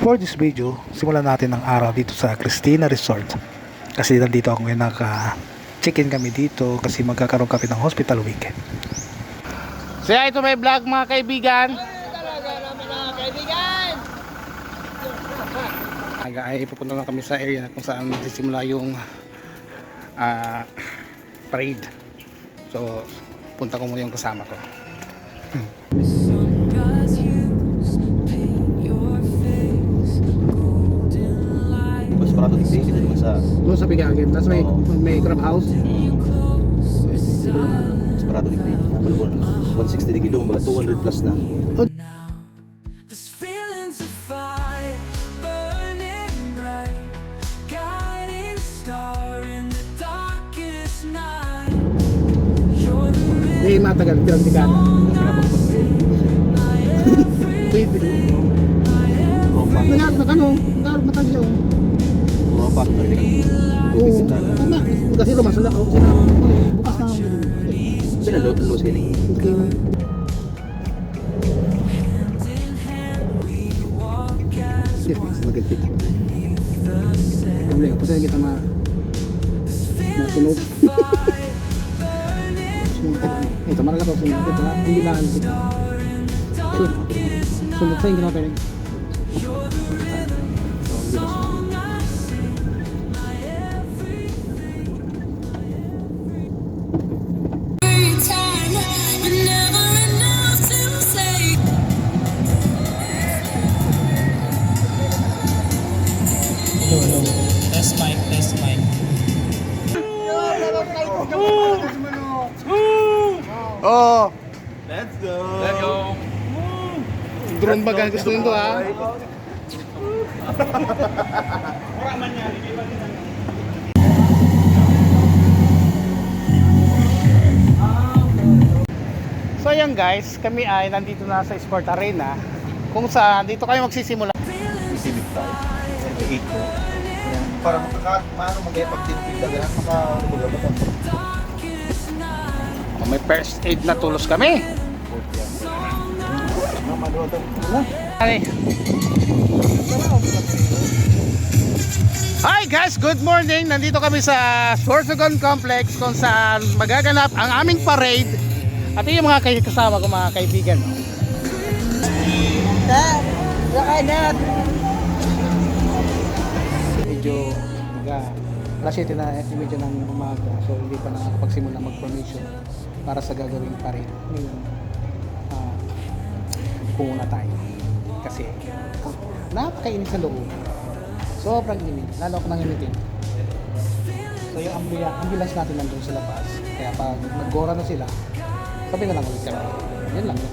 For this video, simulan natin ang araw dito sa Cristina Resort. Kasi nandito ako ngayon, naka-check-in kami dito kasi magkakaroon kami ng hospital weekend. So yeah, ito may vlog mga kaibigan. Ay pupunta na kami sa area kung saan magsisimula yung parade. So punta ko muna yung kasama ko. Mas parado di station din sa Doon sa Pigagin, tapos may crab house. mas parado di station. 160 di gidong mga 200 plus na. Hindi matagal, bilang tigana. Wait, matagal siya. Mga pa na rin. Oo, tama. Kasi lumasala ako. Bukas na ako. Sila lo scaling. Okay. Magandang. Problema, kasi kita matunog. Ito, marala ko sunod. Ito, hindi lang kita. Sunod sa hindi natin. Test mic, test mic. Oh, Let's go. Let's go. drone bag ang gusto nito ha. So ayan guys, kami ay nandito na sa Sport Arena kung saan dito kayo magsisimula. Isibig tayo. 8 ko. Para paano mag-epag din pila ganun maka May first aid na tulos kami. Hi guys, good morning. Nandito kami sa Sorsogon Complex kung saan magaganap ang aming parade. At yung mga kasama ko, mga kaibigan. Medyo alas 7 na medyo ng umaga, so hindi pa nakakapagsimula mag-formation para sa gagawing parade. Ngayon, puuna tayo kasi napakainit sa loob. Sobrang init, lalo ako nang initin. So yung ambulance natin nandun sa labas, kaya pag nag-gora na sila, sabi na lang ulit kami. Yan lang yun.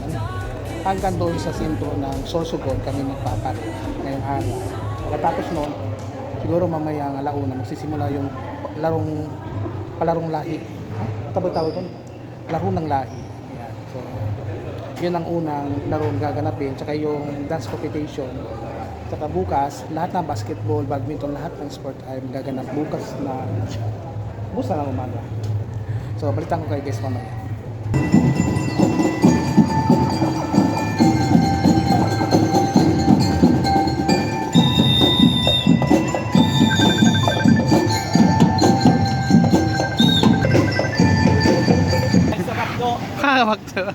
Hanggang doon sa sentro ng Sorsogon kami magpaparade ngayong araw. Pagkatapos noon, siguro mamayang alauna magsisimula yung palarong lahi. Tawag doon? Laro ng lahi. Yan. So, yun ang unang larong gaganapin. Tsaka yung dance competition. Tsaka bukas, lahat ng basketball, badminton, lahat ng sport ay gaganap bukas na umaga. So, balitan ko kayo guys mamaya. Waktu.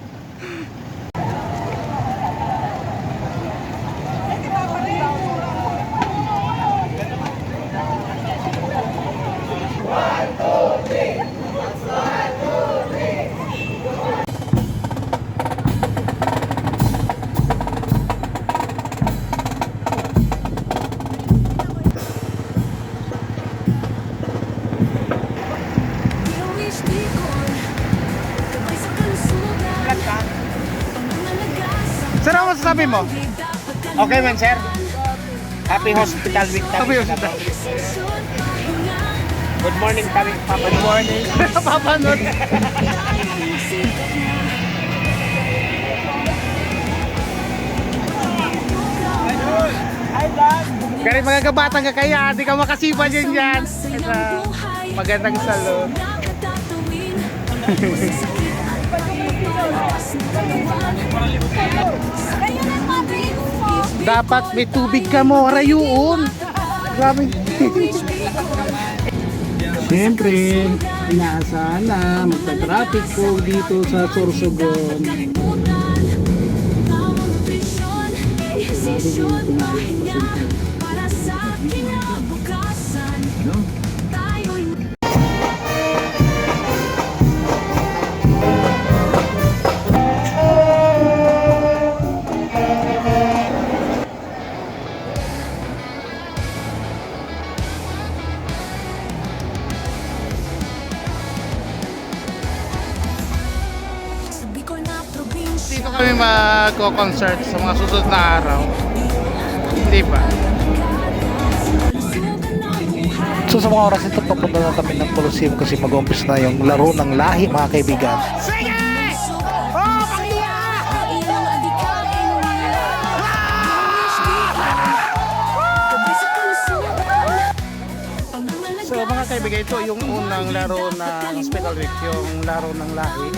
Sir, ano masasabi mo? Okay man, sir. Happy Hospital Week. Happy Hospital. Good morning kami, Papa. Good morning. Papanot. Hi, Dad. Kahit mga kabatang ka kaya, di ka makasipa dyan dyan. Sa magandang salon. Ayun ang mga Dapat may tubig ka mo, rayuon. Grabe. Siyempre, inaasahan na magta-traffic ko dito sa Sorsogon. Dito kami magko-concert sa mga susunod na araw. Hindi ba? So sa mga oras ito, papunta na kami ng Colosseum kasi mag-umpis na yung laro ng lahi, mga kaibigan. Sige! Oh, pagdiya! So mga kaibigan, ito yung unang laro ng Hospital Week, yung laro ng lahi.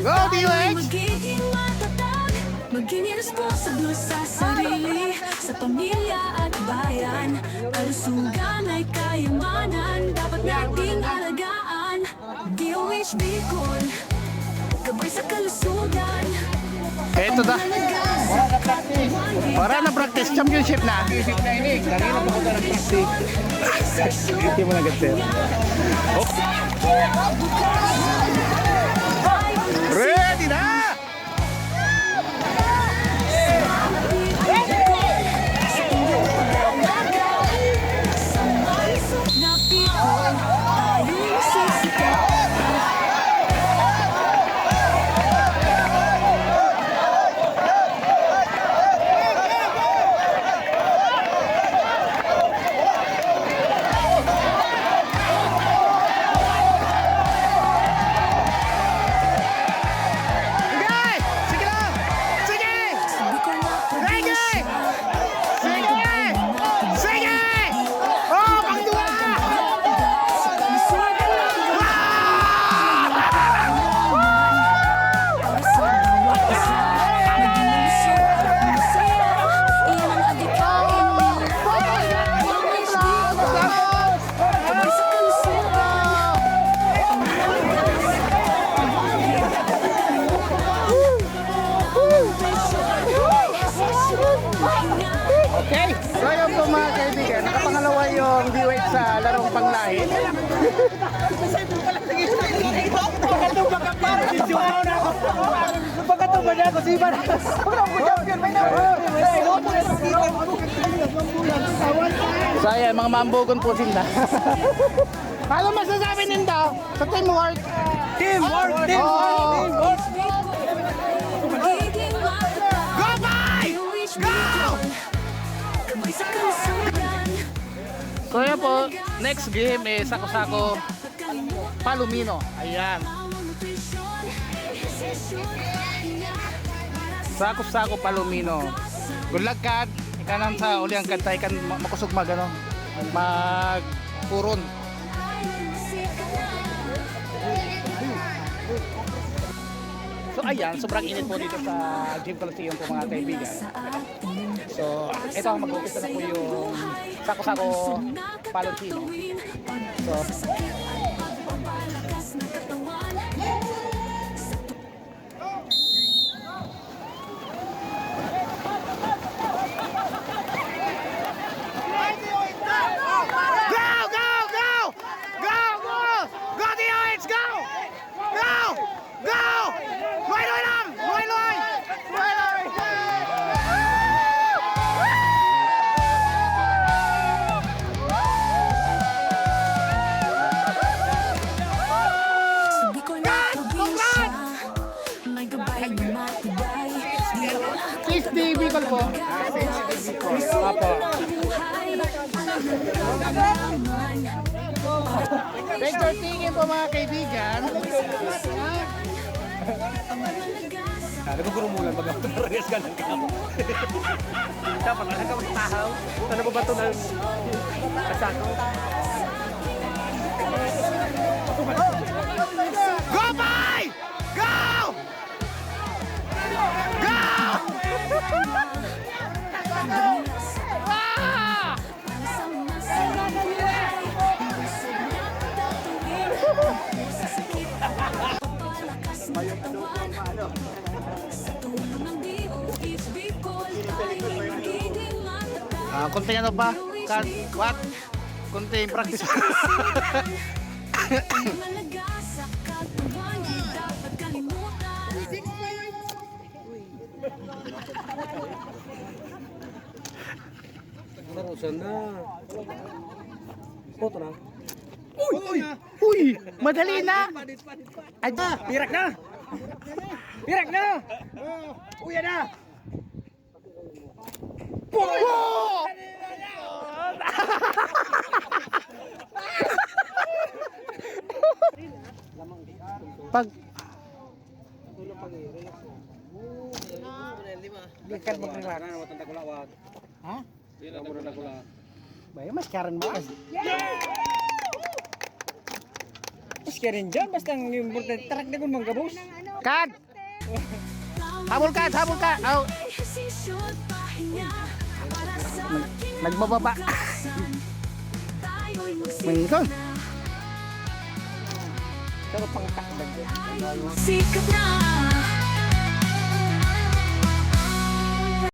Go, DOH! Maging irresponsible sa sarili, sa pamilya at bayan. Kalusugan ay kayamanan, dapat nating alagaan. DOH Bicol, gabay sa kalusugan. Eto na. Para na practice championship na. Championship na ini. Kanina pa ko na practice. Hindi mo nagad sir. Ready na! Okay, so yun po mga kaibigan, nakapangalawa yung DOH sa larong panglahi. So ayan, mga mambugon po sila. Paano masasabi ninda sa teamwork? Teamwork! Teamwork! Go, bye! Go! So yan po, next game is Sako-Sako Palomino. Ayan. Sako-Sako Palomino. Good luck kad. Ikanan sa uli ang kantay kan makusog magano. Magpuron. So ayan, sobrang init po dito sa Gym Colosseum po mga kaibigan. So Ito ang mag-umpisa na po yung sako-sako palutino. So, Di ko na probinsya, may gabay na matibay. Di ko Please, di Bicol po. Apo. Thanks for tingin po mga kaibigan. Nagugurumulan pag ako naregas ka ng kamo. Dapat na ka magtahaw. Ano ba ba ito ng kasako? Go, Pai! Go! Go! Konting ano pa? What? Konting practice. Malaga sa katawan, di dapat kalimutan. Narusan na. Foto na. Uy! Madali na! Ay, Pirak na! Pirak na! Uya na! Pag Ikan magkakana na matanda ko lawat. ha? Hindi na muna nagula. Bayo mas karan mo. Mas kaya rin dyan, basta ang importante, tarak na kung manggabos. Kad! Habol ka! Habol ka! Oh, Desisyon pahinga para sa ating nagbababa. kalakasan. Tayo'y Mayroon. Pero pang takdag. sikap na.